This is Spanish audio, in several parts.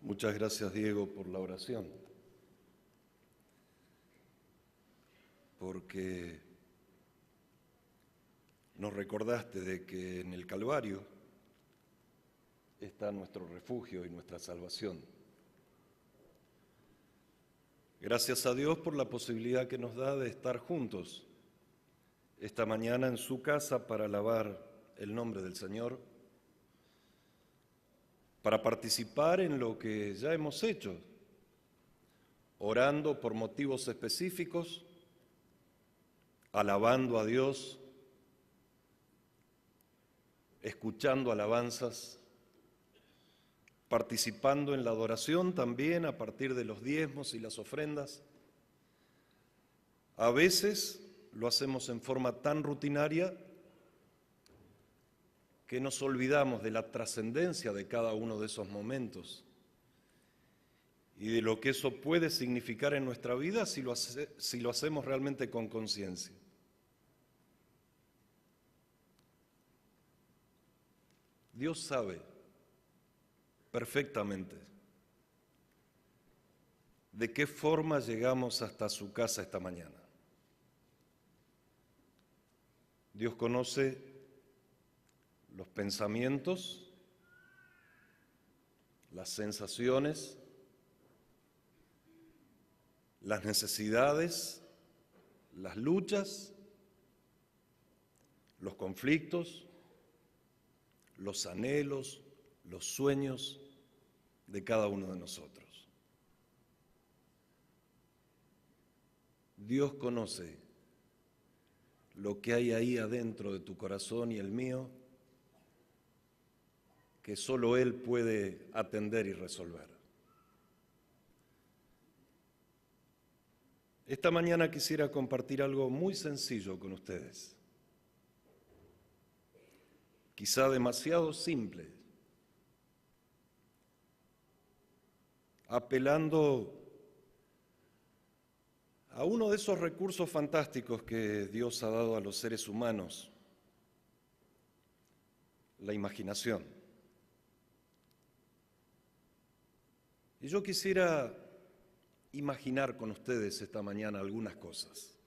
Muchas gracias, Diego, por la oración, porque nos recordaste de que en el Calvario está nuestro refugio y nuestra salvación. Gracias a Dios por la posibilidad que nos da de estar juntos esta mañana en su casa para alabar el nombre del Señor, para participar en lo que ya hemos hecho, orando por motivos específicos, alabando a Dios, escuchando alabanzas, participando en la adoración también a partir de los diezmos y las ofrendas. A veces lo hacemos en forma tan rutinaria que nos olvidamos de la trascendencia de cada uno de esos momentos y de lo que eso puede significar en nuestra vida si lo hacemos realmente con conciencia. Dios sabe perfectamente de qué forma llegamos hasta su casa esta mañana. Dios conoce los pensamientos, las sensaciones, las necesidades, las luchas, los conflictos, los anhelos, los sueños de cada uno de nosotros. Dios conoce lo que hay ahí adentro de tu corazón y el mío, que solo Él puede atender y resolver. Esta mañana quisiera compartir algo muy sencillo con ustedes, quizá demasiado simple, apelando a uno de esos recursos fantásticos que Dios ha dado a los seres humanos, la imaginación. Y yo quisiera imaginar con ustedes esta mañana algunas cosas.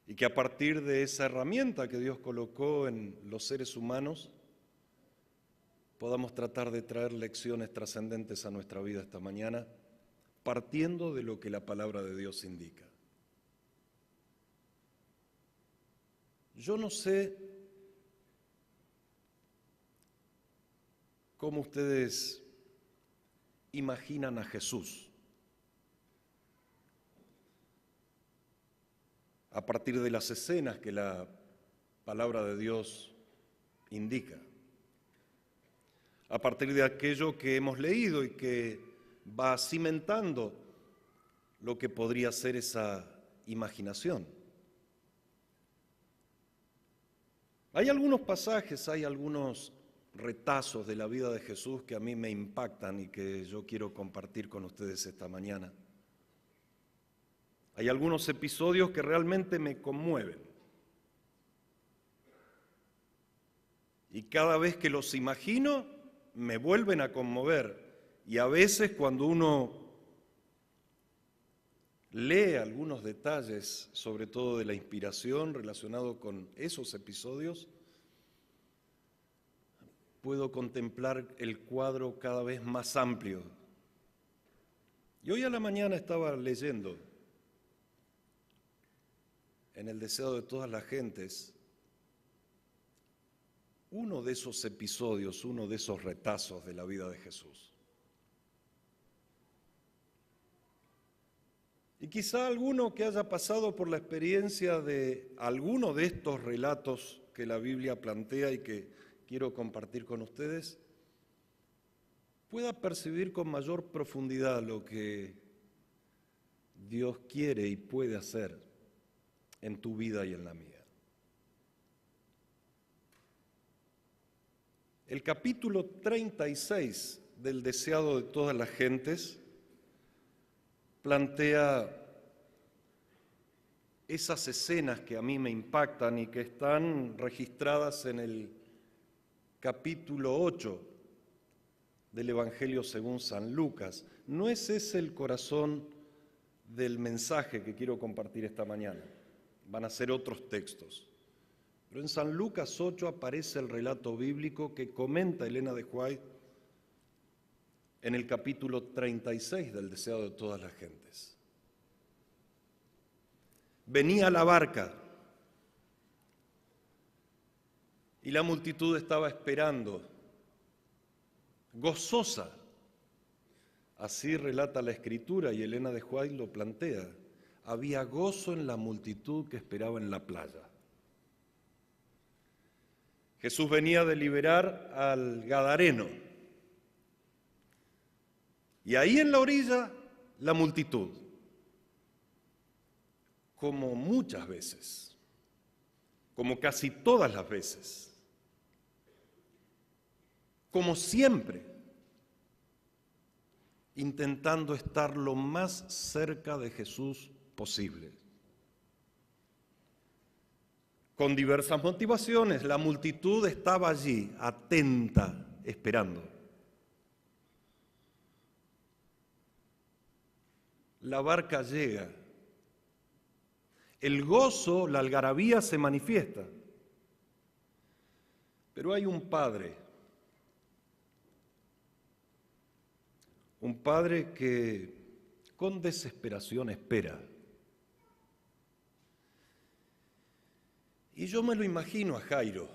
Y que a partir de esa herramienta que Dios colocó en los seres humanos, podamos tratar de traer lecciones trascendentes a nuestra vida esta mañana, partiendo de lo que la palabra de Dios indica. Yo no sé cómo ustedes imaginan a Jesús a partir de las escenas que la palabra de Dios indica, a partir de aquello que hemos leído y que va cimentando lo que podría ser esa imaginación. Hay algunos pasajes, hay algunos retazos de la vida de Jesús que a mí me impactan y que yo quiero compartir con ustedes esta mañana. Hay algunos episodios que realmente me conmueven. Y cada vez que los imagino, me vuelven a conmover. Y a veces cuando uno lee algunos detalles, sobre todo de la inspiración relacionado con esos episodios, puedo contemplar el cuadro cada vez más amplio. Y hoy a la mañana estaba leyendo en El deseo de todas las gentes uno de esos episodios, uno de esos retazos de la vida de Jesús. Y quizá alguno que haya pasado por la experiencia de alguno de estos relatos que la Biblia plantea y que quiero compartir con ustedes, pueda percibir con mayor profundidad lo que Dios quiere y puede hacer en tu vida y en la mía. El capítulo 36 del deseado de todas las gentes plantea esas escenas que a mí me impactan y que están registradas en el capítulo 8 del Evangelio según San Lucas. No es ese el corazón del mensaje que quiero compartir esta mañana. Van a ser otros textos. Pero en San Lucas 8 aparece el relato bíblico que comenta Elena de White en el capítulo 36 del Deseado de todas las gentes. Venía la barca y la multitud estaba esperando, gozosa. Así relata la Escritura y Elena de White lo plantea. Había gozo en la multitud que esperaba en la playa. Jesús venía de liberar al Gadareno. Y ahí en la orilla, la multitud. Como muchas veces, como casi todas las veces, como siempre, intentando estar lo más cerca de Jesús posible. Con diversas motivaciones, la multitud estaba allí, atenta, esperando. La barca llega. El gozo, la algarabía se manifiesta. Pero hay un padre que con desesperación espera. Y yo me lo imagino a Jairo,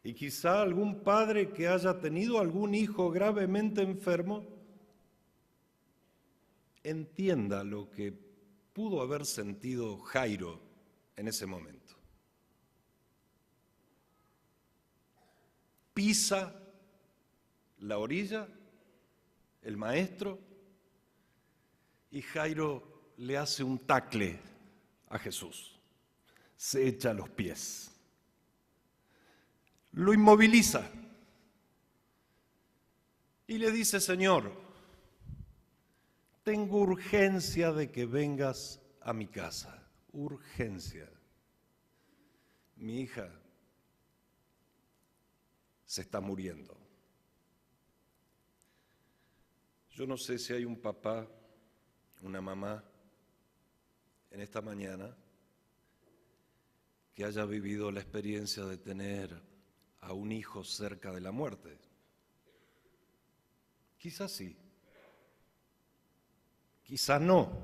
y quizá algún padre que haya tenido algún hijo gravemente enfermo, entienda lo que pudo haber sentido Jairo en ese momento. Pisa la orilla, el maestro, y Jairo le hace un tacle a Jesús. Se echa a los pies. Lo inmoviliza y le dice: Señor, tengo urgencia de que vengas a mi casa. Urgencia. Mi hija se está muriendo. Yo no sé si hay un papá, una mamá en esta mañana que haya vivido la experiencia de tener a un hijo cerca de la muerte. Quizás sí, quizás no.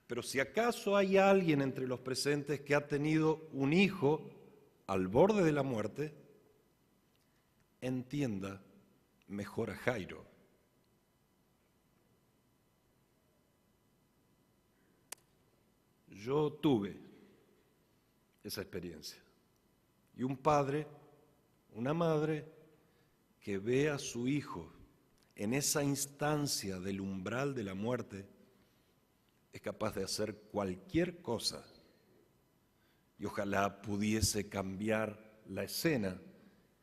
Pero si acaso hay alguien entre los presentes que ha tenido un hijo al borde de la muerte, entienda mejor a Jairo. Yo tuve esa experiencia. Y un padre, una madre, que ve a su hijo en esa instancia del umbral de la muerte, es capaz de hacer cualquier cosa. Y ojalá pudiese cambiar la escena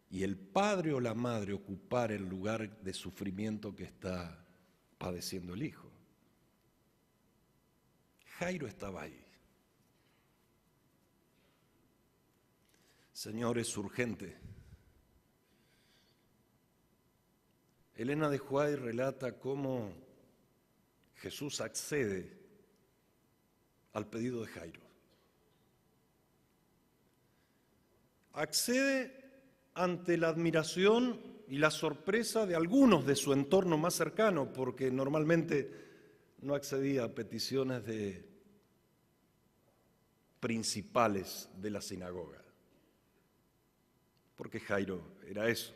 y el padre o la madre ocupar el lugar de sufrimiento que está padeciendo el hijo. Jairo estaba ahí. Señor, es urgente. Elena de White relata cómo Jesús accede al pedido de Jairo. Accede ante la admiración y la sorpresa de algunos de su entorno más cercano, porque normalmente no accedía a peticiones de principales de la sinagoga. Porque Jairo era eso,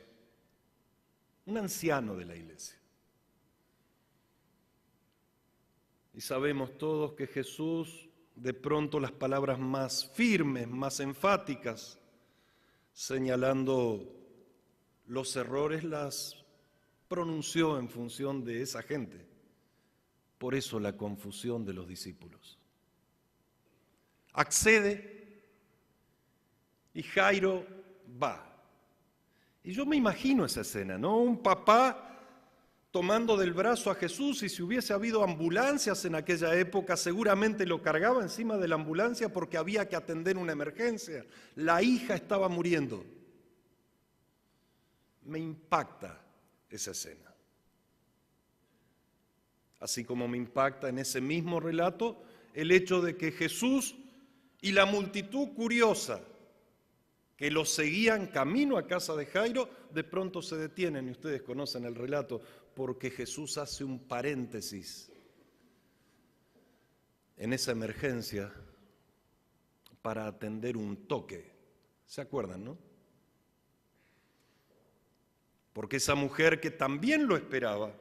un anciano de la iglesia. Y sabemos todos que Jesús, de pronto las palabras más firmes, más enfáticas, señalando los errores, las pronunció en función de esa gente. Por eso la confusión de los discípulos. Accede y Jairo va. Y yo me imagino esa escena, ¿no? Un papá tomando del brazo a Jesús, y si hubiese habido ambulancias en aquella época, seguramente lo cargaba encima de la ambulancia porque había que atender una emergencia. La hija estaba muriendo. me impacta esa escena. Así como me impacta en ese mismo relato el hecho de que Jesús y la multitud curiosa que lo seguían camino a casa de Jairo, de pronto se detienen, y ustedes conocen el relato, porque Jesús hace un paréntesis en esa emergencia para atender un toque. ¿Se acuerdan, no? Porque esa mujer que también lo esperaba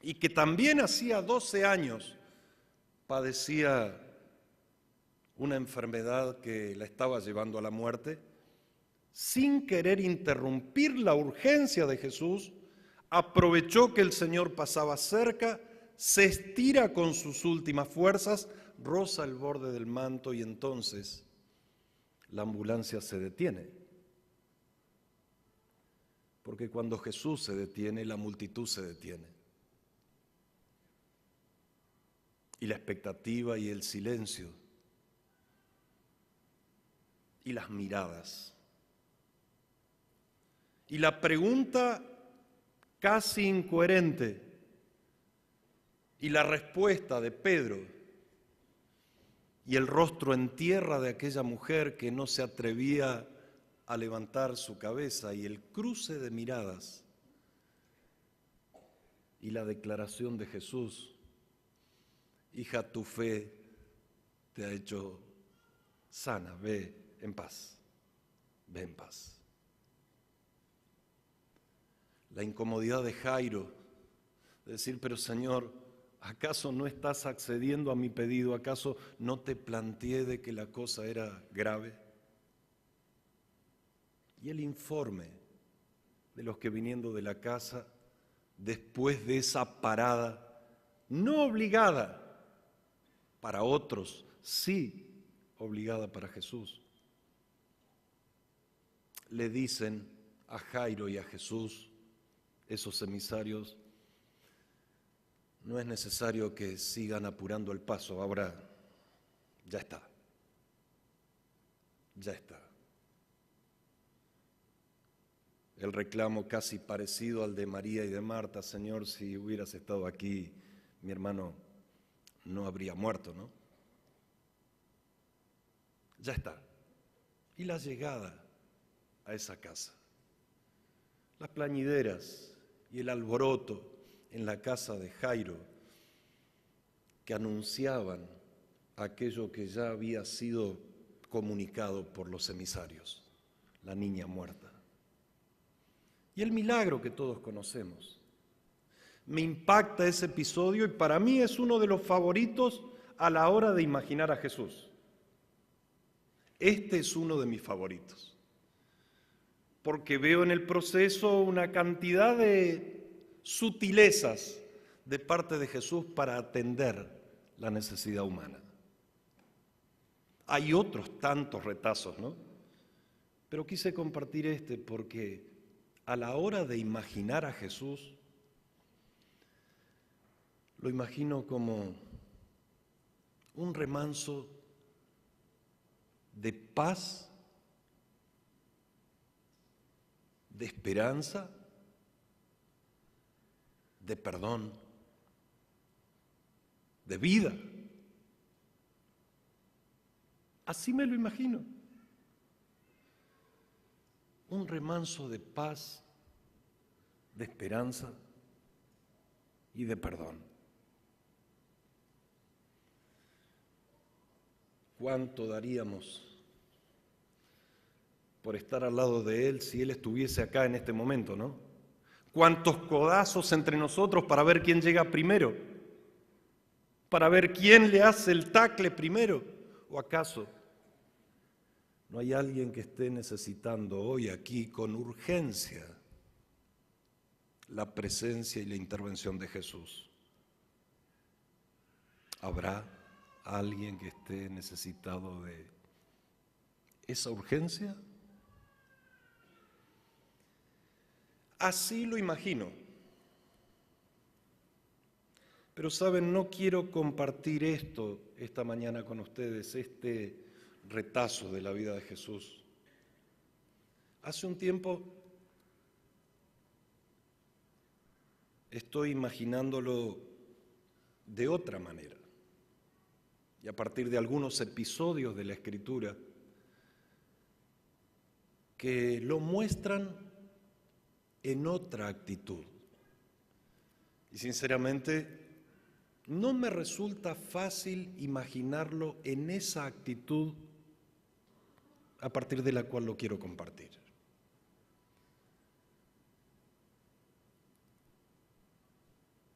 y que también hacía 12 años padecía una enfermedad que la estaba llevando a la muerte, sin querer interrumpir la urgencia de Jesús, aprovechó que el Señor pasaba cerca, se estira con sus últimas fuerzas, roza el borde del manto y entonces la ambulancia se detiene. Porque cuando Jesús se detiene, la multitud se detiene. Y la expectativa y el silencio y las miradas. Y la pregunta casi incoherente y la respuesta de Pedro y el rostro en tierra de aquella mujer que no se atrevía a levantar su cabeza y el cruce de miradas y la declaración de Jesús: hija, tu fe te ha hecho sana, ve en paz, ve en paz. La incomodidad de Jairo, de decir, pero Señor, ¿acaso no estás accediendo a mi pedido? ¿Acaso no te planteé de que la cosa era grave? Y el informe de los que viniendo de la casa, después de esa parada, no obligada para otros, sí obligada para Jesús, le dicen a Jairo y a Jesús, esos emisarios: no es necesario que sigan apurando el paso, ahora ya está, ya está. El reclamo casi parecido al de María y de Marta: Señor, si hubieras estado aquí, mi hermano no habría muerto, ¿no? Ya está. Y la llegada a esa casa, las plañideras y el alboroto en la casa de Jairo, que anunciaban aquello que ya había sido comunicado por los emisarios, la niña muerta. Y el milagro que todos conocemos. Me impacta ese episodio y para mí es uno de los favoritos a la hora de imaginar a Jesús. Este es uno de mis favoritos, porque veo en el proceso una cantidad de sutilezas de parte de Jesús para atender la necesidad humana. Hay otros tantos retazos, ¿no? Pero quise compartir este porque a la hora de imaginar a Jesús, lo imagino como un remanso de paz, de esperanza, de perdón, de vida. Así me lo imagino. Un remanso de paz, de esperanza y de perdón. ¿Cuánto daríamos por estar al lado de Él si Él estuviese acá en este momento, no? ¿Cuántos codazos entre nosotros para ver quién llega primero? ¿Para ver quién le hace el tacle primero? ¿O acaso no hay alguien que esté necesitando hoy aquí con urgencia la presencia y la intervención de Jesús? ¿Habrá alguien que esté necesitado de esa urgencia? Así lo imagino. Pero saben, no quiero compartir esto esta mañana con ustedes, este retazo de la vida de Jesús. Hace un tiempo estoy imaginándolo de otra manera. Y a partir de algunos episodios de la Escritura que lo muestran en otra actitud. Y sinceramente, no me resulta fácil imaginarlo en esa actitud a partir de la cual lo quiero compartir.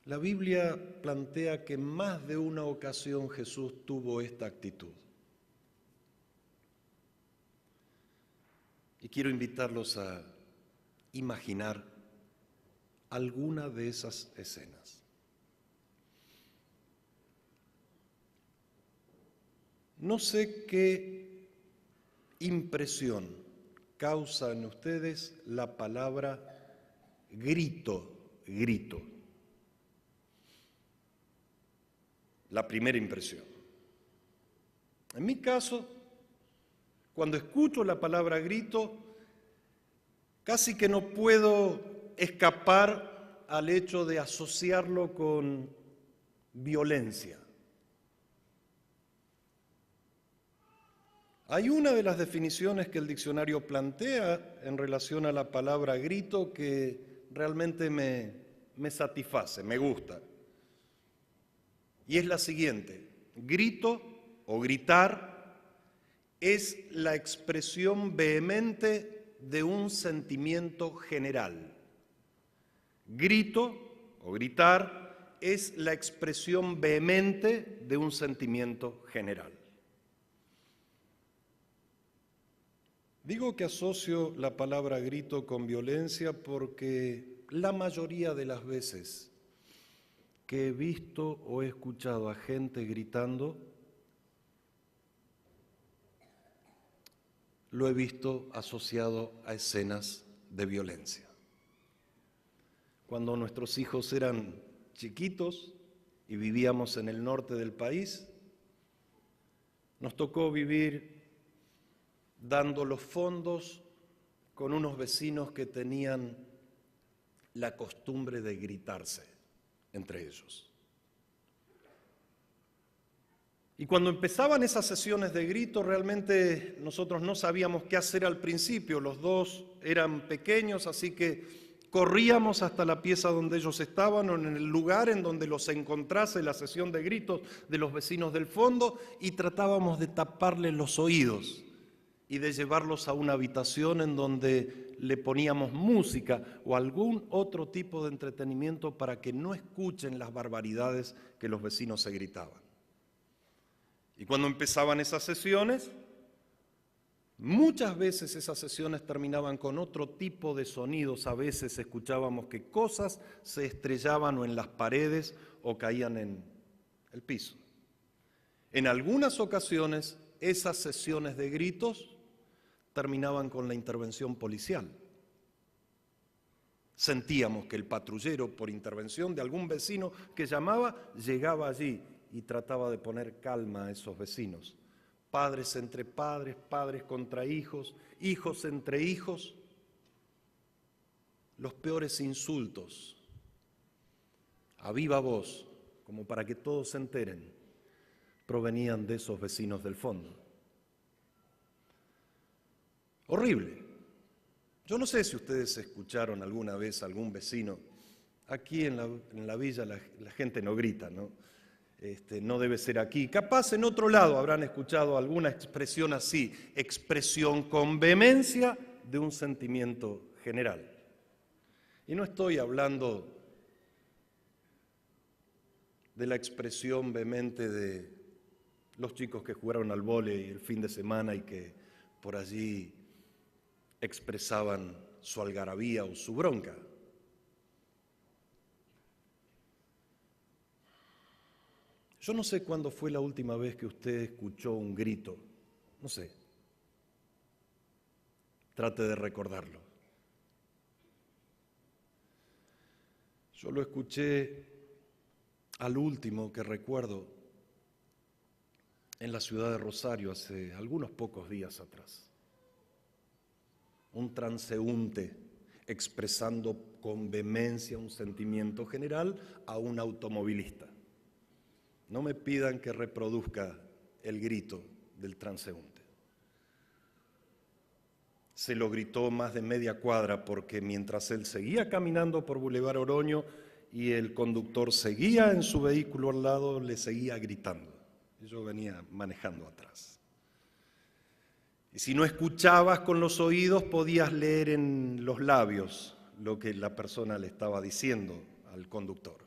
La Biblia plantea que en más de una ocasión Jesús tuvo esta actitud. Y quiero invitarlos a imaginar alguna de esas escenas. No sé qué impresión causa en ustedes la palabra grito, grito. La primera impresión. En mi caso, cuando escucho la palabra grito, casi que no puedo escapar al hecho de asociarlo con violencia. Hay una de las definiciones que el diccionario plantea en relación a la palabra grito que realmente me satisface, me gusta. Y es la siguiente: grito o gritar es la expresión vehemente de un sentimiento general. Grito o gritar es la expresión vehemente de un sentimiento general. Digo que asocio la palabra grito con violencia porque la mayoría de las veces que he visto o he escuchado a gente gritando, lo he visto asociado a escenas de violencia. Cuando nuestros hijos eran chiquitos y vivíamos en el norte del país, nos tocó vivir dando los fondos con unos vecinos que tenían la costumbre de gritarse entre ellos. Y cuando empezaban esas sesiones de grito, realmente nosotros no sabíamos qué hacer al principio. Los dos eran pequeños, así que corríamos hasta la pieza donde ellos estaban o en el lugar en donde los encontrase la sesión de gritos de los vecinos del fondo y tratábamos de taparles los oídos y de llevarlos a una habitación en donde le poníamos música o algún otro tipo de entretenimiento para que no escuchen las barbaridades que los vecinos se gritaban. Y cuando empezaban esas sesiones, muchas veces esas sesiones terminaban con otro tipo de sonidos. A veces escuchábamos que cosas se estrellaban o en las paredes o caían en el piso. En algunas ocasiones, esas sesiones de gritos terminaban con la intervención policial. Sentíamos que el patrullero, por intervención de algún vecino que llamaba, llegaba allí y trataba de poner calma a esos vecinos. Padres entre padres, padres contra hijos, hijos entre hijos. Los peores insultos, a viva voz, como para que todos se enteren, provenían de esos vecinos del fondo. Horrible. Yo no sé si ustedes escucharon alguna vez a algún vecino. Aquí en la villa la gente no grita, ¿no? No debe ser aquí. Capaz en otro lado habrán escuchado alguna expresión así, expresión con vehemencia de un sentimiento general. Y no estoy hablando de la expresión vehemente de los chicos que jugaron al vóley el fin de semana y que por allí expresaban su algarabía o su bronca. Yo no sé cuándo fue la última vez que usted escuchó un grito, no sé. Trate de recordarlo. Yo lo escuché al último que recuerdo en la ciudad de Rosario hace algunos pocos días atrás. Un transeúnte expresando con vehemencia un sentimiento general a un automovilista. No me pidan que reproduzca el grito del transeúnte. Se lo gritó más de media cuadra porque mientras él seguía caminando por Boulevard Oroño y el conductor seguía en su vehículo al lado, le seguía gritando. Yo venía manejando atrás. Y si no escuchabas con los oídos, podías leer en los labios lo que la persona le estaba diciendo al conductor.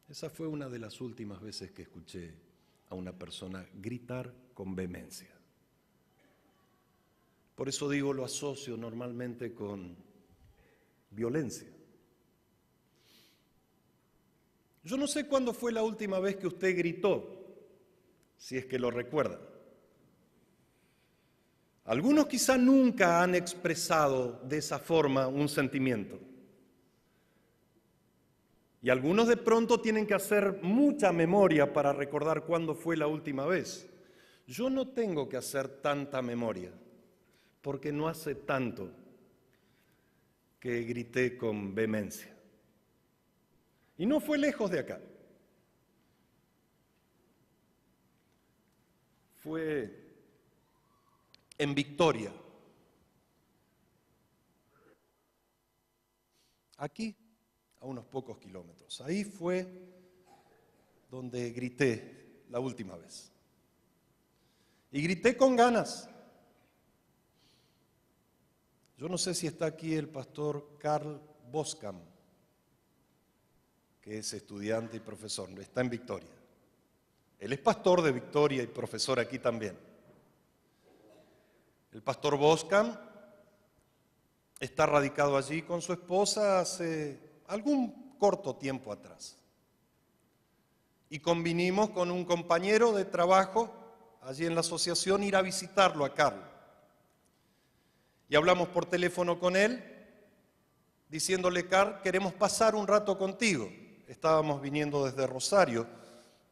Esa fue una de las últimas veces que escuché a una persona gritar con vehemencia. Por eso digo, lo asocio normalmente con violencia. Yo no sé cuándo fue la última vez que usted gritó, si es que lo recuerda. Algunos quizá nunca han expresado de esa forma un sentimiento. Y algunos de pronto tienen que hacer mucha memoria para recordar cuándo fue la última vez. Yo no tengo que hacer tanta memoria, porque no hace tanto que grité con vehemencia. Y no fue lejos de acá. Fue en Victoria. Aquí, a unos pocos kilómetros. Ahí fue donde grité la última vez. Y grité con ganas. Yo no sé si está aquí el pastor Carl Boscam, que es estudiante y profesor, está en Victoria. Él es pastor de Victoria y profesor aquí también. El pastor Boscam está radicado allí con su esposa hace algún corto tiempo atrás. Y convinimos con un compañero de trabajo allí en la asociación ir a visitarlo a Carl. Y hablamos por teléfono con él, diciéndole: Carl, queremos pasar un rato contigo. Estábamos viniendo desde Rosario,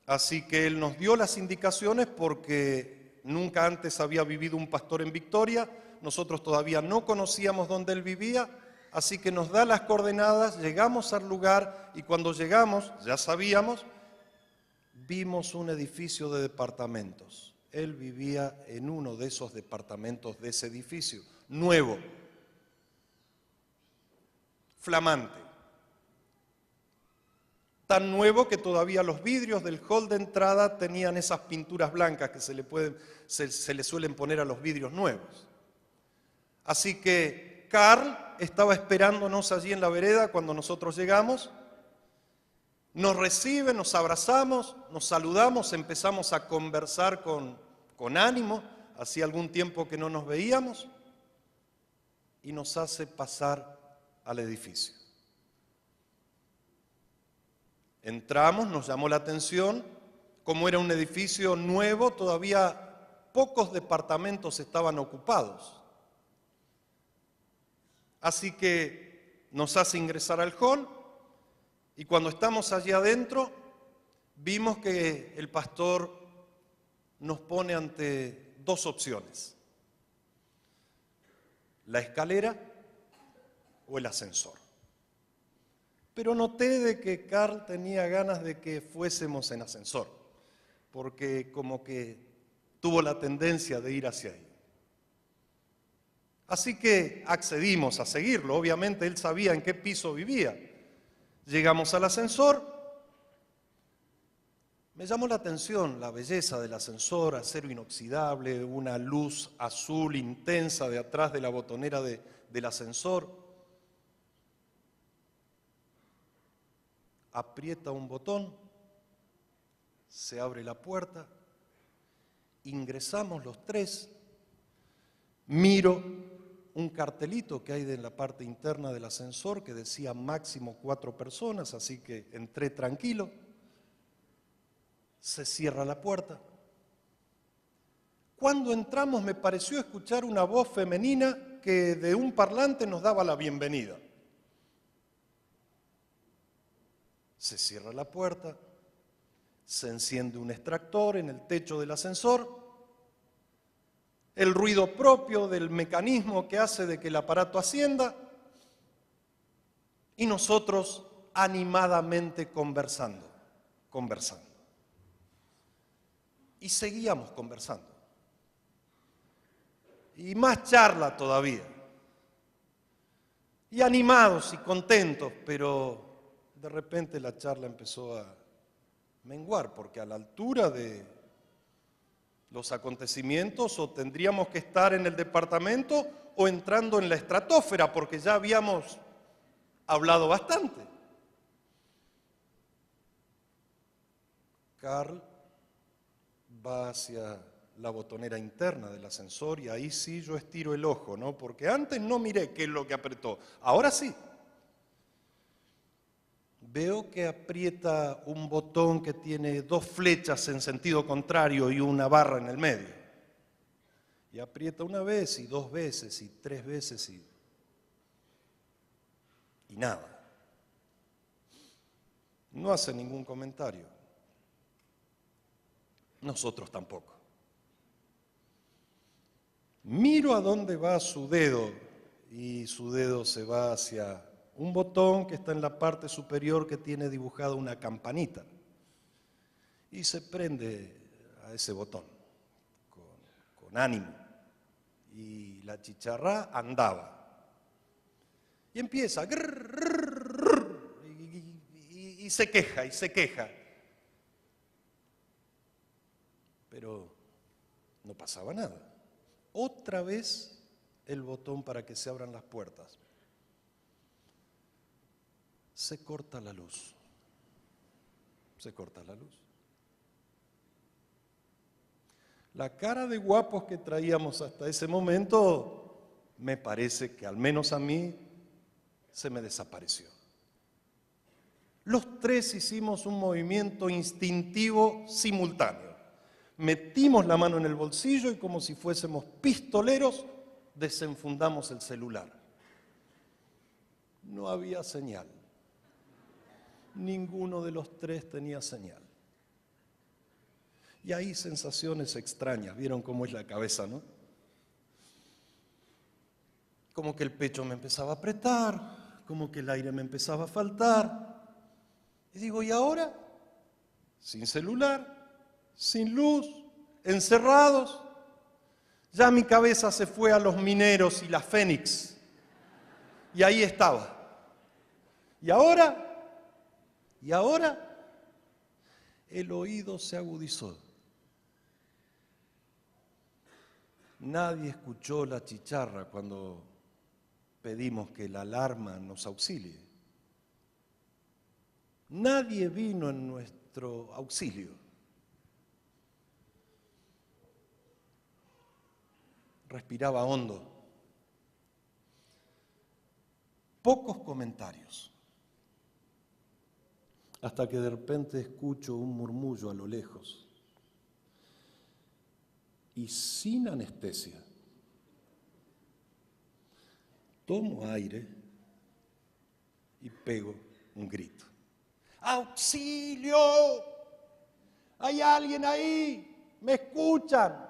así que él nos dio las indicaciones porque nunca antes había vivido un pastor en Victoria, nosotros todavía no conocíamos dónde él vivía, así que nos da las coordenadas, llegamos al lugar y cuando llegamos, ya sabíamos, vimos un edificio de departamentos. Él vivía en uno de esos departamentos de ese edificio, nuevo, flamante. Tan nuevo que todavía los vidrios del hall de entrada tenían esas pinturas blancas que se le suelen poner a los vidrios nuevos. Así que Carl estaba esperándonos allí en la vereda cuando nosotros llegamos. Nos recibe, nos abrazamos, nos saludamos, empezamos a conversar con ánimo. Hacía algún tiempo que no nos veíamos y nos hace pasar al edificio. Entramos, nos llamó la atención, como era un edificio nuevo, todavía pocos departamentos estaban ocupados. Así que nos hace ingresar al hall y cuando estamos allí adentro, vimos que el pastor nos pone ante dos opciones: la escalera o el ascensor. Pero noté de que Carl tenía ganas de que fuésemos en ascensor, porque como que tuvo la tendencia de ir hacia ahí. Así que accedimos a seguirlo, obviamente él sabía en qué piso vivía. Llegamos al ascensor, me llamó la atención la belleza del ascensor, acero inoxidable, una luz azul intensa de atrás de la botonera del ascensor. Aprieta un botón, se abre la puerta, ingresamos los tres, miro un cartelito que hay en la parte interna del ascensor que decía máximo 4 personas, así que entré tranquilo, se cierra la puerta. Cuando entramos me pareció escuchar una voz femenina que de un parlante nos daba la bienvenida. Se cierra la puerta, se enciende un extractor en el techo del ascensor, el ruido propio del mecanismo que hace de que el aparato ascienda, Y nosotros animadamente conversando. Y seguíamos conversando. Y más charla todavía. Y animados y contentos, pero de repente la charla empezó a menguar, porque a la altura de los acontecimientos o tendríamos que estar en el departamento o entrando en la estratosfera, porque ya habíamos hablado bastante. Carl va hacia la botonera interna del ascensor y ahí sí yo estiro el ojo, ¿no? Porque antes no miré qué es lo que apretó, ahora sí. Veo que aprieta un botón que tiene dos flechas en sentido contrario y una barra en el medio. Y aprieta una vez y dos veces y tres veces y nada. No hace ningún comentario. Nosotros tampoco. Miro a dónde va su dedo y su dedo se va hacia un botón que está en la parte superior que tiene dibujada una campanita y se prende a ese botón con ánimo y la chicharra andaba y empieza y se queja pero no pasaba nada. Otra vez el botón para que se abran las puertas. Se corta la luz. La cara de guapos que traíamos hasta ese momento, me parece que al menos a mí, se me desapareció. Los tres hicimos un movimiento instintivo simultáneo. Metimos la mano en el bolsillo y como si fuésemos pistoleros, desenfundamos el celular. No había señal. Ninguno de los tres tenía señal. Y ahí sensaciones extrañas, vieron cómo es la cabeza, ¿no? Como que el pecho me empezaba a apretar, como que el aire me empezaba a faltar. Y digo, ¿y ahora? Sin celular, sin luz, encerrados. Ya mi cabeza se fue a los mineros y la Fénix. Y ahí estaba. ¿Y ahora? El oído se agudizó. Nadie escuchó la chicharra cuando pedimos que la alarma nos auxilie. Nadie vino en nuestro auxilio. Respiraba hondo. Pocos comentarios. Hasta que de repente escucho un murmullo a lo lejos. Y sin anestesia, tomo aire y pego un grito. ¡Auxilio! ¿Hay alguien ahí? ¿Me escuchan?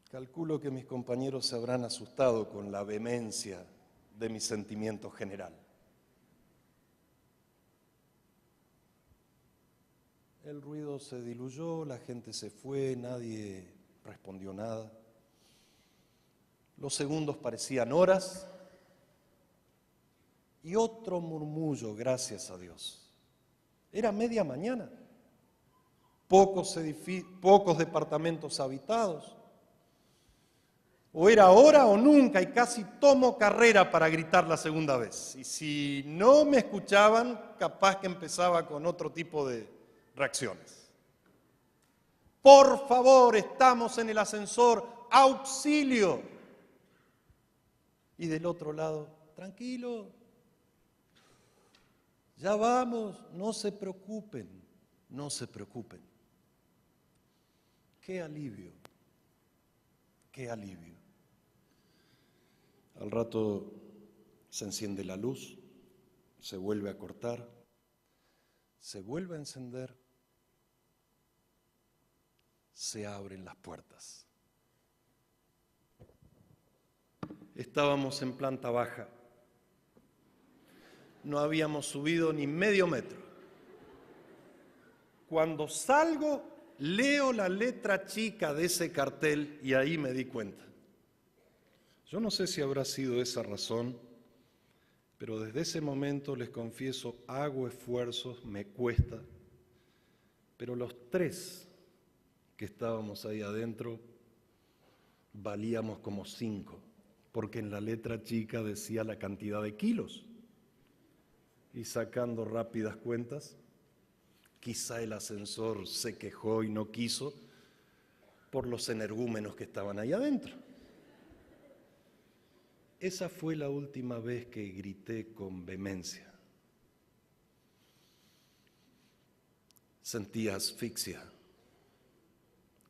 Calculo que mis compañeros se habrán asustado con la vehemencia de mi sentimiento general. El ruido se diluyó, la gente se fue, nadie respondió nada. Los segundos parecían horas y otro murmullo, gracias a Dios. Era media mañana, pocos departamentos habitados. O era ahora o nunca y casi tomo carrera para gritar la segunda vez. Y si no me escuchaban, capaz que empezaba con otro tipo de reacciones. Por favor, estamos en el ascensor, auxilio. Y del otro lado, tranquilo, ya vamos, no se preocupen. Qué alivio. Al rato se enciende la luz, se vuelve a cortar, se vuelve a encender, se abren las puertas. estábamos en planta baja. No habíamos subido ni medio metro. Cuando salgo, leo la letra chica de ese cartel y ahí me di cuenta. Yo no sé si habrá sido esa razón, pero desde ese momento les confieso, hago esfuerzos, me cuesta, pero los tres que estábamos ahí adentro valíamos como 5, porque en la letra chica decía la cantidad de kilos. Y sacando rápidas cuentas, quizá el ascensor se quejó y no quiso por los energúmenos que estaban ahí adentro. Esa fue la última vez que grité con vehemencia. Sentía asfixia.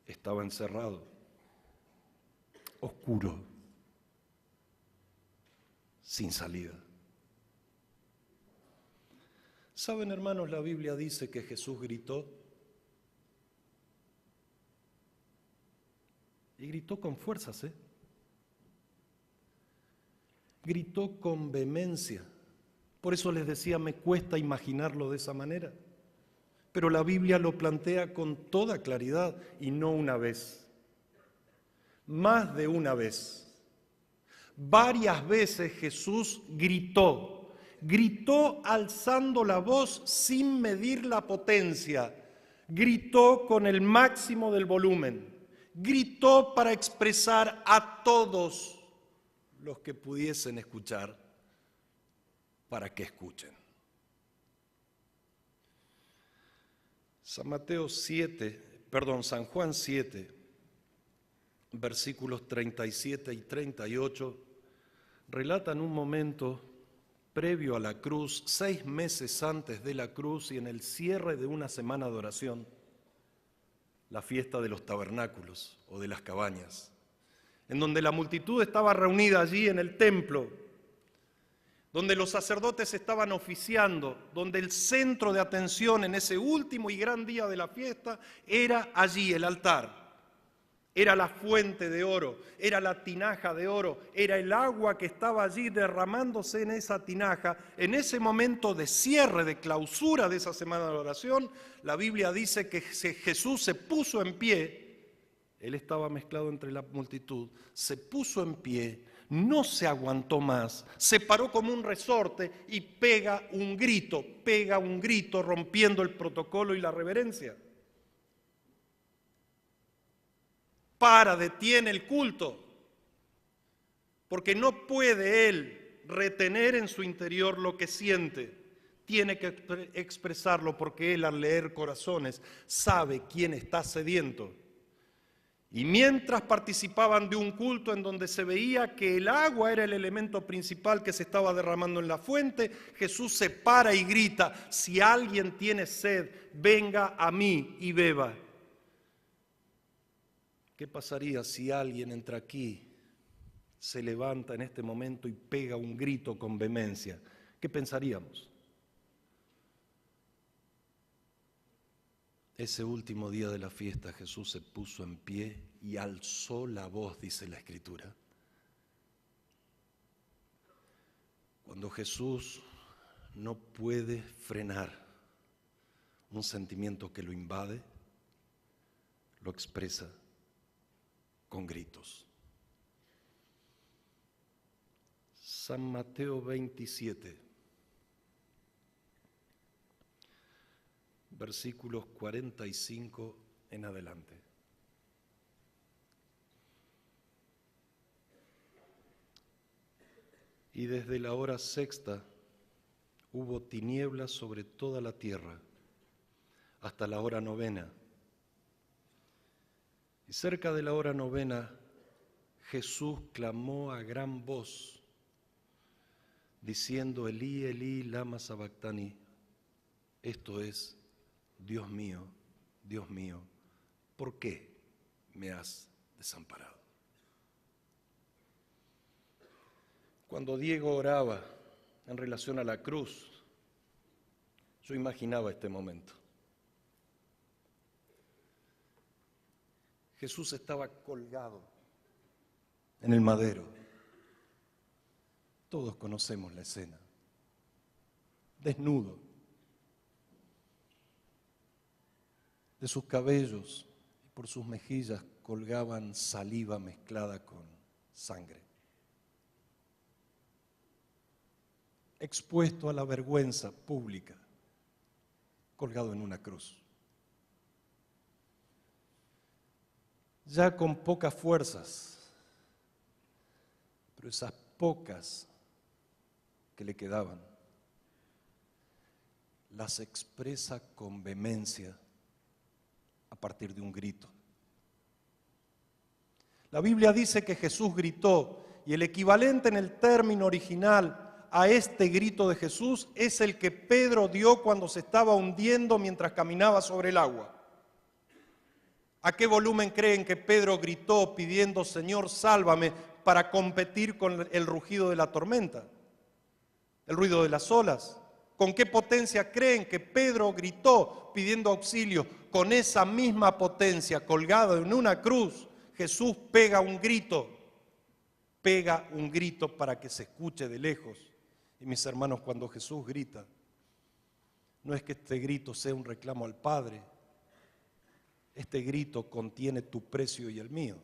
Estaba encerrado, oscuro, sin salida. ¿Saben, hermanos? La Biblia dice que Jesús gritó. Y gritó con fuerzas, Gritó con vehemencia. Por eso les decía, me cuesta imaginarlo de esa manera. Pero la Biblia lo plantea con toda claridad y no una vez. Más de una vez. Varias veces Jesús gritó. Gritó alzando la voz sin medir la potencia. Gritó con el máximo del volumen. Gritó para expresar a todos los que pudiesen escuchar, para que escuchen. San Juan 7, versículos 37 y 38, relatan un momento previo a la cruz, 6 meses antes de la cruz y en el cierre de una semana de oración, la fiesta de los tabernáculos o de las cabañas, en donde la multitud estaba reunida allí en el templo, donde los sacerdotes estaban oficiando, donde el centro de atención en ese último y gran día de la fiesta era allí el altar. Era la fuente de oro, era la tinaja de oro, era el agua que estaba allí derramándose en esa tinaja. En ese momento de cierre, de clausura de esa semana de oración, la Biblia dice que Jesús se puso en pie. Él estaba mezclado entre la multitud, se puso en pie, no se aguantó más, se paró como un resorte y pega un grito rompiendo el protocolo y la reverencia. Detiene el culto, porque no puede él retener en su interior lo que siente, tiene que expresarlo porque él al leer corazones sabe quién está sediento. Y mientras participaban de un culto en donde se veía que el agua era el elemento principal que se estaba derramando en la fuente, Jesús se para y grita, si alguien tiene sed, venga a mí y beba. ¿Qué pasaría si alguien entra aquí, se levanta en este momento y pega un grito con vehemencia? ¿Qué pensaríamos? Ese último día de la fiesta Jesús se puso en pie y alzó la voz, dice la Escritura. Cuando Jesús no puede frenar un sentimiento que lo invade, lo expresa con gritos. San Mateo 27. Versículos 45 en adelante. Y desde la hora sexta hubo tinieblas sobre toda la tierra hasta la hora novena. Y cerca de la hora novena Jesús clamó a gran voz, diciendo, Elí, Elí, lama sabactani, esto es, Dios mío, ¿por qué me has desamparado? Cuando Diego oraba en relación a la cruz, yo imaginaba este momento. Jesús estaba colgado en el madero, Todos conocemos la escena. Desnudo. De sus cabellos y por sus mejillas colgaban saliva mezclada con sangre. Expuesto a la vergüenza pública, colgado en una cruz. Ya con pocas fuerzas, pero esas pocas que le quedaban, las expresa con vehemencia a partir de un grito. La Biblia dice que Jesús gritó, y el equivalente en el término original a este grito de Jesús es el que Pedro dio cuando se estaba hundiendo mientras caminaba sobre el agua. ¿A qué volumen creen que Pedro gritó pidiendo, Señor, sálvame, para competir con el rugido de la tormenta, el ruido de las olas? ¿Con qué potencia creen que Pedro gritó pidiendo auxilio? Con esa misma potencia, colgado en una cruz, Jesús pega un grito para que se escuche de lejos. Y mis hermanos, cuando Jesús grita, no es que este grito sea un reclamo al Padre. Este grito contiene tu precio y el mío.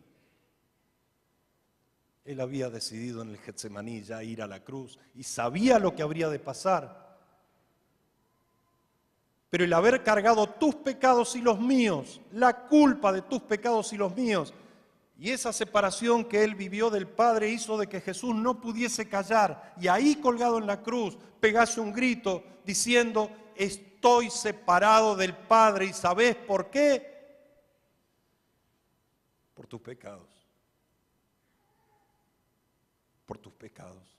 Él había decidido en el Getsemaní ya ir a la cruz y sabía lo que habría de pasar. Pero el haber cargado tus pecados y los míos, la culpa de tus pecados y los míos, y esa separación que Él vivió del Padre hizo de que Jesús no pudiese callar, y ahí colgado en la cruz pegase un grito diciendo, estoy separado del Padre. ¿Y sabés por qué? Por tus pecados. Por tus pecados.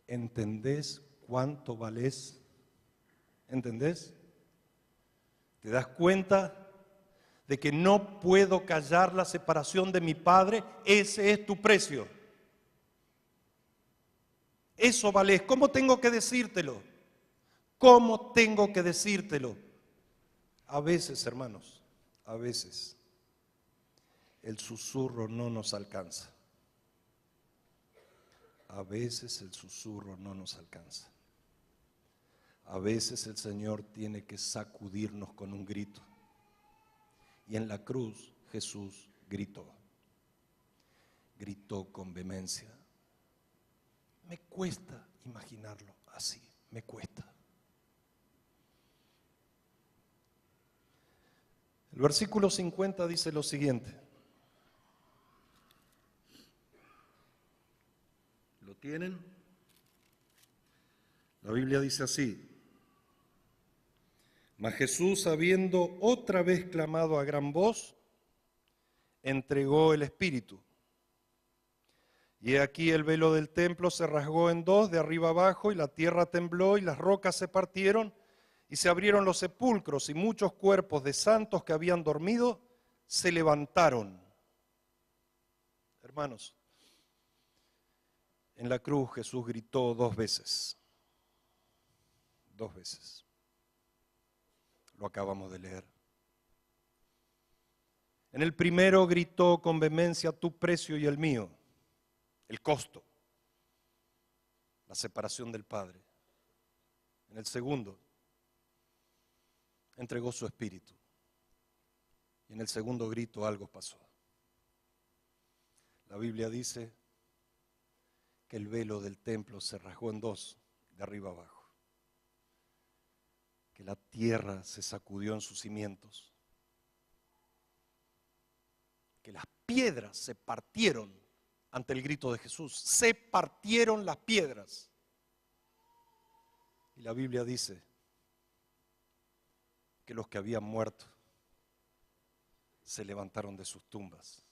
¿Entendés cuánto valés? ¿Entendés? ¿Te das cuenta de que no puedo callar la separación de mi Padre? Ese es tu precio. Eso valés. ¿Cómo tengo que decírtelo? ¿Cómo tengo que decírtelo? A veces, hermanos, a veces el susurro no nos alcanza. A veces el susurro no nos alcanza. A veces el Señor tiene que sacudirnos con un grito. Y en la cruz Jesús gritó. Gritó con vehemencia. Me cuesta imaginarlo así, me cuesta. El versículo 50 dice lo siguiente. ¿Lo tienen? La Biblia dice así. Mas Jesús, habiendo otra vez clamado a gran voz, entregó el Espíritu. Y he aquí el velo del templo se rasgó en dos, de arriba abajo, y la tierra tembló, y las rocas se partieron, y se abrieron los sepulcros, y muchos cuerpos de santos que habían dormido se levantaron. Hermanos, en la cruz Jesús gritó dos veces. Dos veces. Lo acabamos de leer. En el primero gritó con vehemencia tu precio y el mío, el costo, la separación del Padre. En el segundo, entregó su espíritu. Y en el segundo grito algo pasó. La Biblia dice que el velo del templo se rasgó en dos, de arriba abajo. Que la tierra se sacudió en sus cimientos, que las piedras se partieron ante el grito de Jesús, se partieron las piedras. Y la Biblia dice que los que habían muerto se levantaron de sus tumbas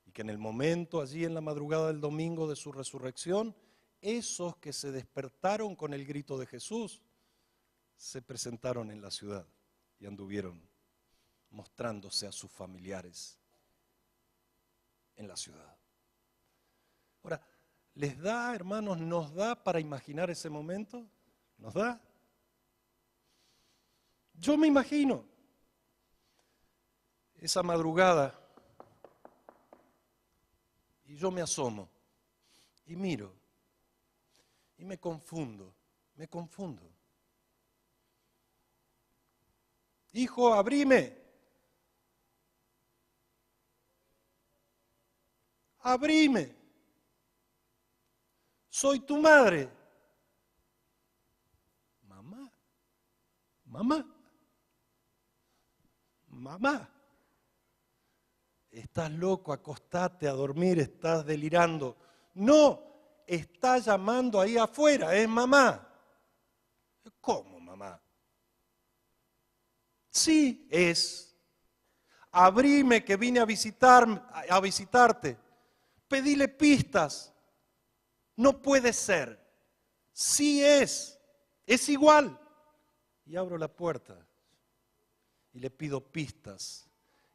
y que en el momento, allí en la madrugada del domingo de su resurrección, esos que se despertaron con el grito de Jesús se presentaron en la ciudad y anduvieron mostrándose a sus familiares en la ciudad. Ahora, ¿les da, hermanos, nos da para imaginar ese momento? ¿Nos da? Yo me imagino esa madrugada y yo me asomo y miro y me confundo. Hijo, abrime. Abrime. Soy tu madre. Mamá. Estás loco, acostate a dormir, estás delirando. No, está llamando ahí afuera, es mamá. ¿Cómo, mamá? Sí, es. Abrime que vine a visitarte. Pedile pistas. No puede ser. Sí es igual. Y abro la puerta y le pido pistas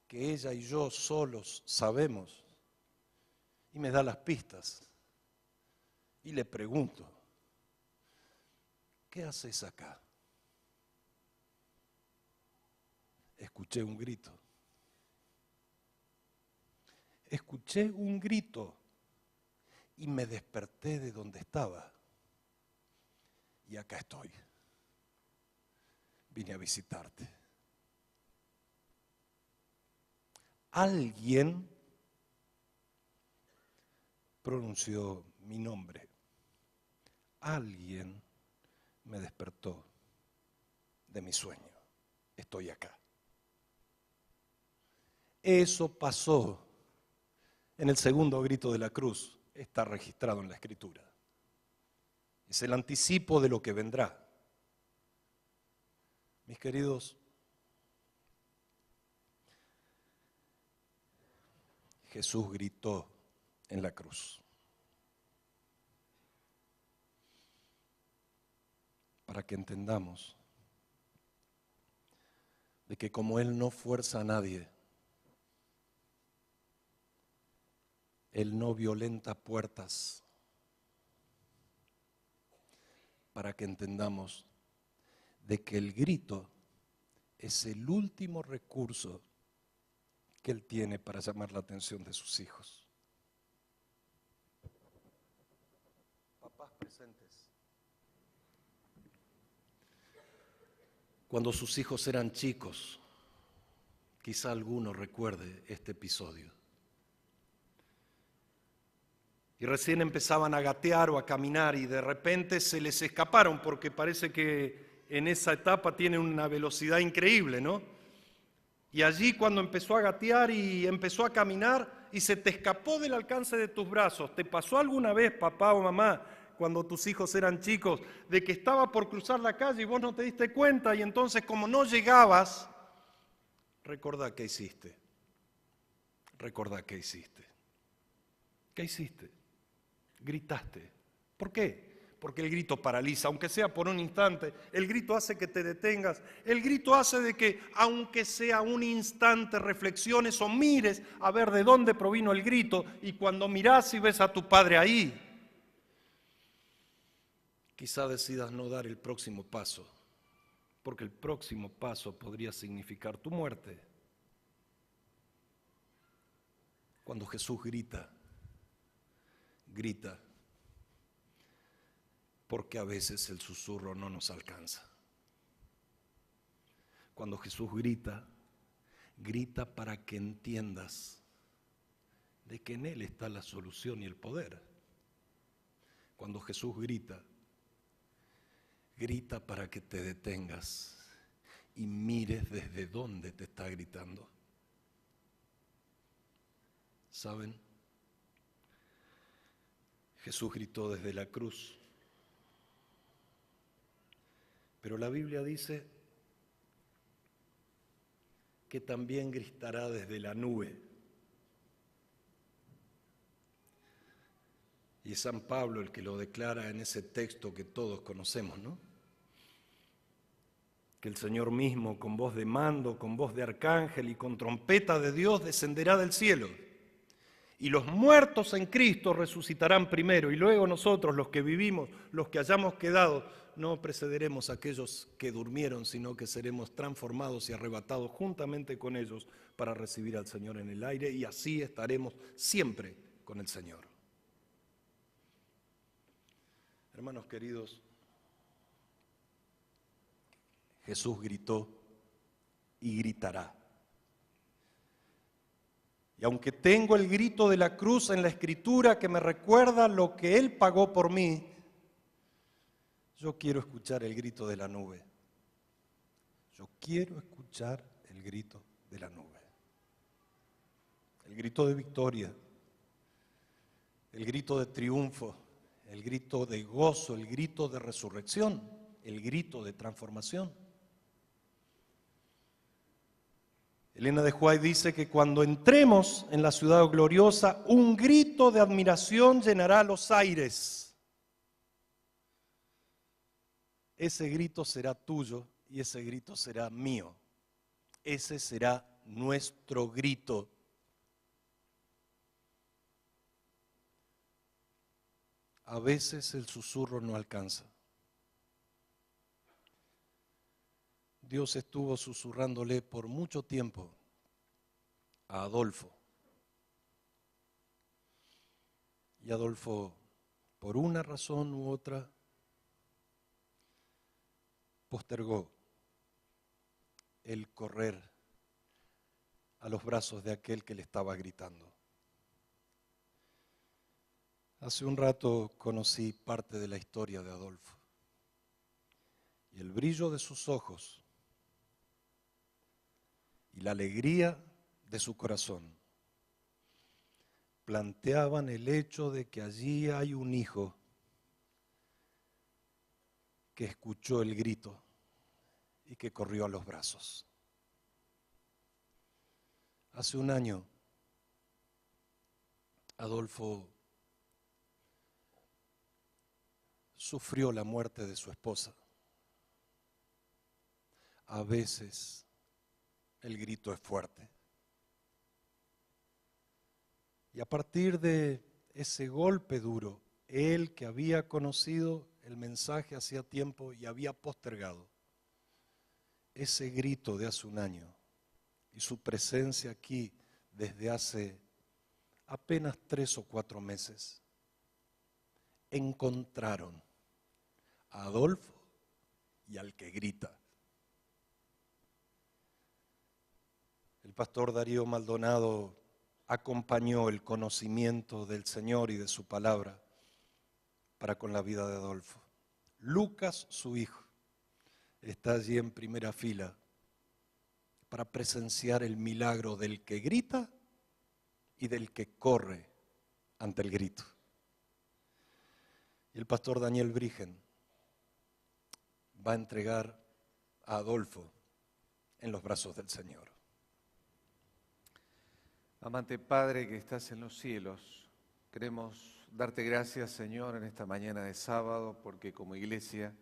que ella y yo solos sabemos. Y me da las pistas. Y le pregunto, ¿qué haces acá? Escuché un grito. Escuché un grito y me desperté de donde estaba. Y acá estoy. Vine a visitarte. Alguien pronunció mi nombre. Alguien me despertó de mi sueño. Estoy acá. Eso pasó en el segundo grito de la cruz. Está registrado en la Escritura. Es el anticipo de lo que vendrá. Mis queridos, Jesús gritó en la cruz. Para que entendamos de que como Él no fuerza a nadie, Él no violenta puertas, para que entendamos de que el grito es el último recurso que Él tiene para llamar la atención de sus hijos. Papás presentes. Cuando sus hijos eran chicos, quizá alguno recuerde este episodio. Y recién empezaban a gatear o a caminar y de repente se les escaparon porque parece que en esa etapa tienen una velocidad increíble, ¿no? Y allí cuando empezó a gatear y empezó a caminar y se te escapó del alcance de tus brazos, ¿te pasó alguna vez, papá o mamá, cuando tus hijos eran chicos, de que estaba por cruzar la calle y vos no te diste cuenta y entonces como no llegabas, recordá qué hiciste? Recordá qué hiciste. ¿Qué hiciste? Gritaste. ¿Por qué? Porque el grito paraliza, aunque sea por un instante. El grito hace que te detengas. El grito hace de que, aunque sea un instante, reflexiones o mires a ver de dónde provino el grito. Y cuando mirás y ves a tu padre ahí, quizá decidas no dar el próximo paso, porque el próximo paso podría significar tu muerte. Cuando Jesús grita, porque a veces el susurro no nos alcanza. Cuando Jesús grita para que entiendas de que en Él está la solución y el poder. Cuando Jesús grita para que te detengas y mires desde dónde te está gritando. ¿Saben? Jesús gritó desde la cruz. Pero la Biblia dice que también gritará desde la nube. Y es San Pablo el que lo declara en ese texto que todos conocemos, ¿no? Que el Señor mismo, con voz de mando, con voz de arcángel y con trompeta de Dios, descenderá del cielo. Y los muertos en Cristo resucitarán primero, y luego nosotros, los que vivimos, los que hayamos quedado, no precederemos a aquellos que durmieron, sino que seremos transformados y arrebatados juntamente con ellos para recibir al Señor en el aire, y así estaremos siempre con el Señor. Hermanos queridos, Jesús gritó y gritará. Y aunque tengo el grito de la cruz en la Escritura que me recuerda lo que Él pagó por mí, yo quiero escuchar el grito de la nube. Yo quiero escuchar el grito de la nube. El grito de victoria, el grito de triunfo, el grito de gozo, el grito de resurrección, el grito de transformación. Elena de White dice que cuando entremos en la ciudad gloriosa, un grito de admiración llenará los aires. Ese grito será tuyo y ese grito será mío. Ese será nuestro grito. A veces el susurro no alcanza. Dios estuvo susurrándole por mucho tiempo a Adolfo. Y Adolfo, por una razón u otra, postergó el correr a los brazos de aquel que le estaba gritando. Hace un rato conocí parte de la historia de Adolfo. Y el brillo de sus ojos y la alegría de su corazón planteaban el hecho de que allí hay un hijo que escuchó el grito y que corrió a los brazos. Hace un año, Adolfo sufrió la muerte de su esposa. A veces el grito es fuerte. Y a partir de ese golpe duro, él que había conocido el mensaje hacía tiempo y había postergado, ese grito de hace un año y su presencia aquí desde hace apenas 3 o 4 meses, encontraron a Adolfo y al que grita. El pastor Darío Maldonado acompañó el conocimiento del Señor y de su palabra para con la vida de Adolfo. Lucas, su hijo, está allí en primera fila para presenciar el milagro del que grita y del que corre ante el grito. Y el pastor Daniel Brigen va a entregar a Adolfo en los brazos del Señor. Amante Padre que estás en los cielos, queremos darte gracias, Señor, en esta mañana de sábado, porque como iglesia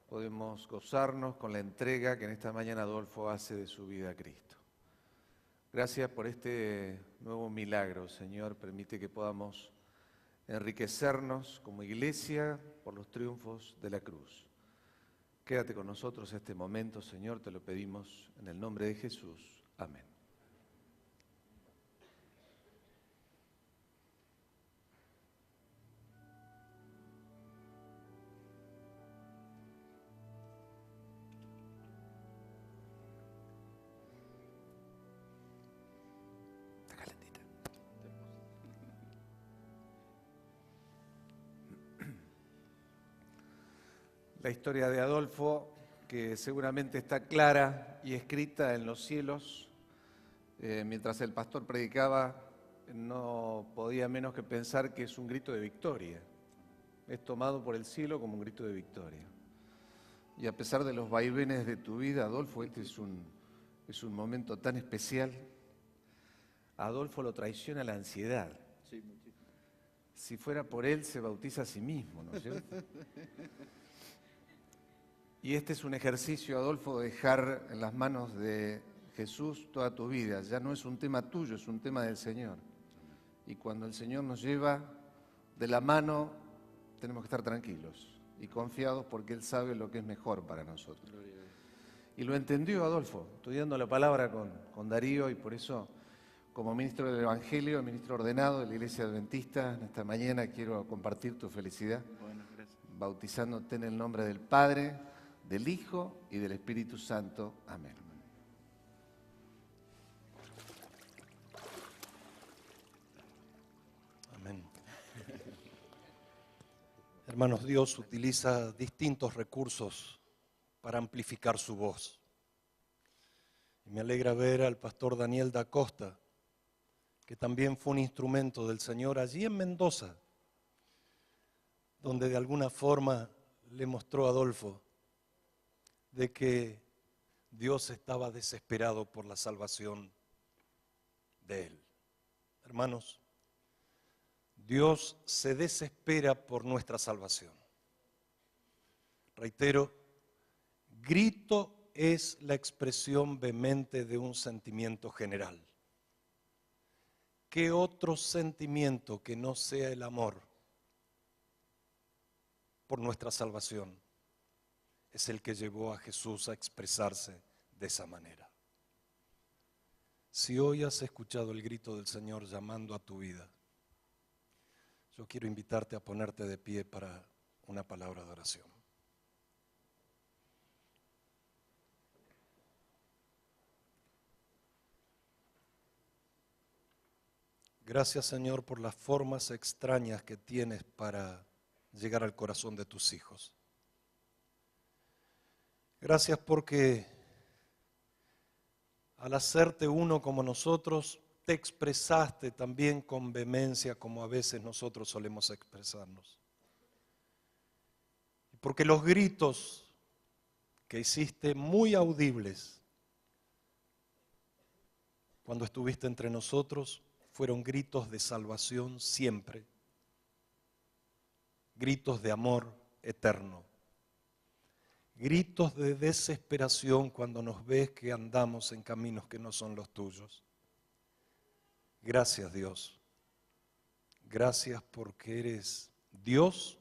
podemos gozarnos con la entrega que en esta mañana Adolfo hace de su vida a Cristo. Gracias por este nuevo milagro, Señor. Permite que podamos enriquecernos como iglesia por los triunfos de la cruz. Quédate con nosotros este momento, Señor, te lo pedimos en el nombre de Jesús. Amén. La historia de Adolfo, que seguramente está clara y escrita en los cielos, mientras el pastor predicaba, no podía menos que pensar que es un grito de victoria. Es tomado por el cielo como un grito de victoria. Y a pesar de los vaivenes de tu vida, Adolfo, este es un momento tan especial. A Adolfo lo traiciona la ansiedad. Sí, muchísimo. Si fuera por él, se bautiza a sí mismo, ¿no es cierto? Y este es un ejercicio, Adolfo, de dejar en las manos de Jesús toda tu vida. Ya no es un tema tuyo, es un tema del Señor. Y cuando el Señor nos lleva de la mano, tenemos que estar tranquilos y confiados porque Él sabe lo que es mejor para nosotros. Y lo entendió Adolfo, estudiando la palabra con Darío, y por eso, como ministro del Evangelio, ministro ordenado de la Iglesia Adventista, en esta mañana quiero compartir tu felicidad. Bueno, gracias. bautizándote en el nombre del Padre, del Hijo y del Espíritu Santo. Amén. Amén. Hermanos, Dios utiliza distintos recursos para amplificar su voz. Y me alegra ver al pastor Daniel da Costa, que también fue un instrumento del Señor allí en Mendoza, donde de alguna forma le mostró a Adolfo de que Dios estaba desesperado por la salvación de él. Hermanos, Dios se desespera por nuestra salvación. Reitero, grito es la expresión vehemente de un sentimiento general. ¿Qué otro sentimiento que no sea el amor por nuestra salvación es el que llevó a Jesús a expresarse de esa manera? Si hoy has escuchado el grito del Señor llamando a tu vida, yo quiero invitarte a ponerte de pie para una palabra de oración. Gracias, Señor, por las formas extrañas que tienes para llegar al corazón de tus hijos. Gracias porque al hacerte uno como nosotros, te expresaste también con vehemencia como a veces nosotros solemos expresarnos. Porque los gritos que hiciste muy audibles cuando estuviste entre nosotros fueron gritos de salvación siempre, gritos de amor eterno, gritos de desesperación cuando nos ves que andamos en caminos que no son los tuyos. Gracias, Dios. Gracias porque eres Dios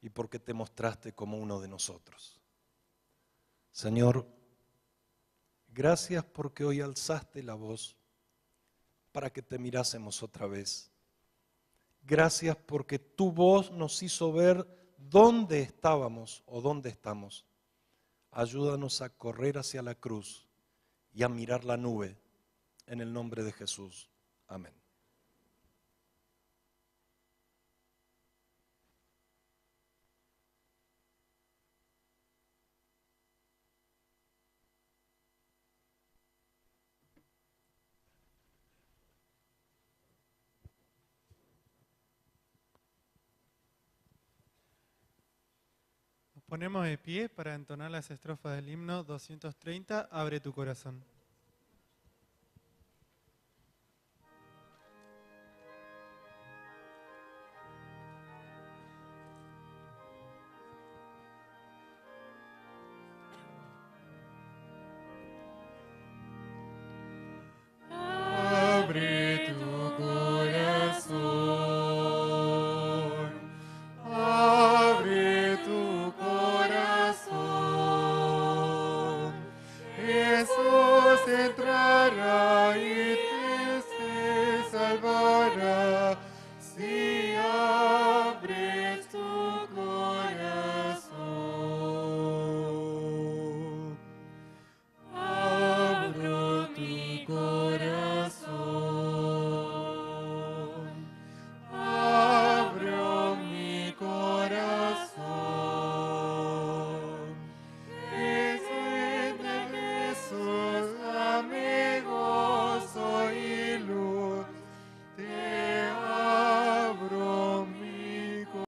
y porque te mostraste como uno de nosotros. Señor, gracias porque hoy alzaste la voz para que te mirásemos otra vez. Gracias porque tu voz nos hizo ver dónde estábamos o dónde estamos. Ayúdanos a correr hacia la cruz y a mirar la nube en el nombre de Jesús. Amén. Nos ponemos de pie para entonar las estrofas del himno 230, Abre tu corazón.